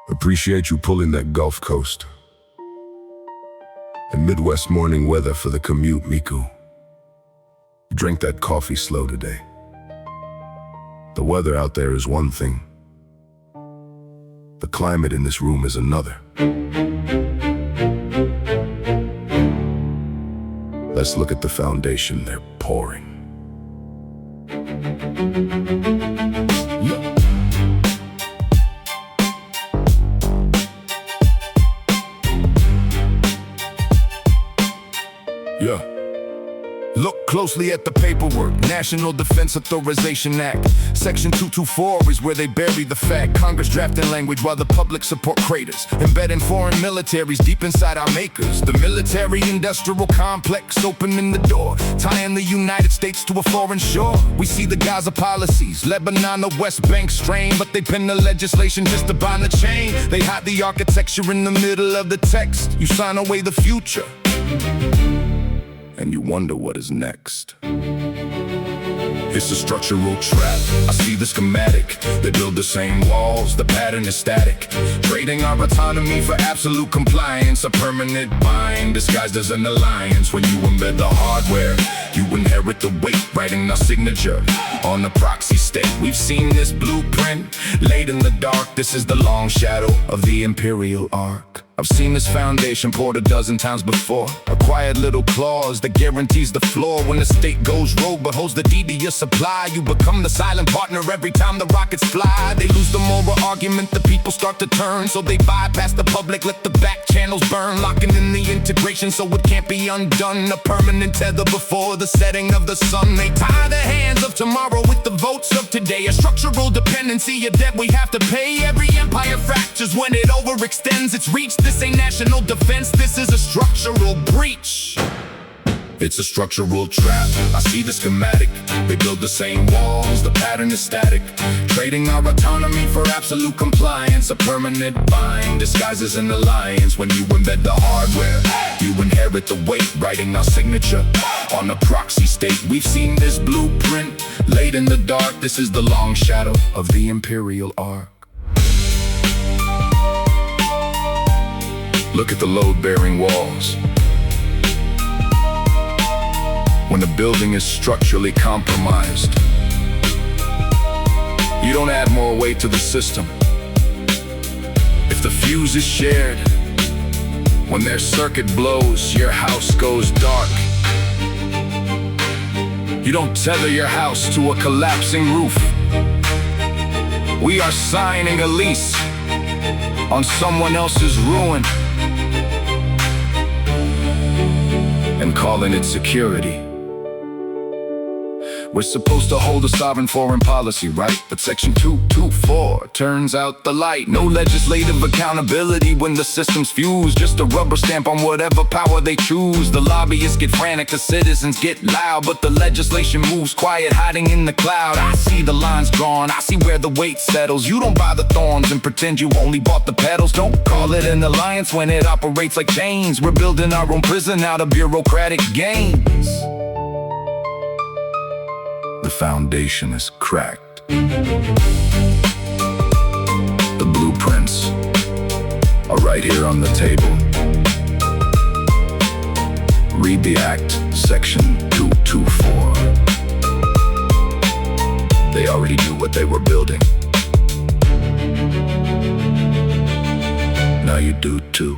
Appreciate you pulling that Gulf Coast. And Midwest morning weather for the commute, Miku. Drink that coffee slow today. The weather out there is one thing. The climate in this room is another. Let's look at the foundation they're pouring. Yeah. Look closely at the paperwork. National Defense Authorization Act. Section 224 is where they bury the fact. Congress drafting language while the public support craters. Embedding foreign militaries deep inside our makers. The military-industrial complex opening the door, tying the United States to a foreign shore. We see the Gaza policies, Lebanon, the West Bank strain, but they pen the legislation just to bind the chain. They hide the architecture in the middle of the text. You sign away the future, and you wonder what is next. It's a structural trap. I see the schematic. They build the same walls, the pattern is static. Trading our autonomy for absolute compliance. A permanent bind disguised as an alliance. When you embed the hardware, you inherit the weight, writing our signature on the proxy state. We've seen this blueprint laid in the dark. This is the long shadow of the imperial arc. I've seen this foundation poured a dozen times before. A quiet little clause that guarantees the floor. When the state goes rogue but holds the deed to your supply, you become the silent partner every time the rockets fly. They lose the moral argument, the people start to turn. So they bypass the public, let the back channels burn. Locking in the integration so it can't be undone. A permanent tether before the setting of the sun. They tie the hands of tomorrow with the votes of today. A structural dependency, a debt we have to pay. Every empire fractures when it overextends its reach. This ain't national defense, this is a structural breach. It's a structural trap. I see the schematic. They build the same walls, the pattern is static. Trading our autonomy for absolute compliance. A permanent bind disguises an alliance. When you embed the hardware, you inherit the weight, writing our signature on the proxy state. We've seen this blueprint laid in the dark. This is the long shadow of the imperial arc. Look at the load-bearing walls. When a building is structurally compromised, you don't add more weight to the system. If the fuse is shared, when their circuit blows, your house goes dark. You don't tether your house to a collapsing roof. We are signing a lease on someone else's ruin and calling it security. We're supposed to hold a sovereign foreign policy, right? But Section 224 turns out the light. No legislative accountability when the system's fused. Just a rubber stamp on whatever power they choose. The lobbyists get frantic, the citizens get loud, but the legislation moves quiet, hiding in the cloud. I see the lines drawn, I see where the weight settles. You don't buy the thorns and pretend you only bought the petals. Don't call it an alliance when it operates like chains. We're building our own prison out of bureaucratic gains. The foundation is cracked. The blueprints are right here on the table. Read the act, section 224. They already knew what they were building. Now you do too.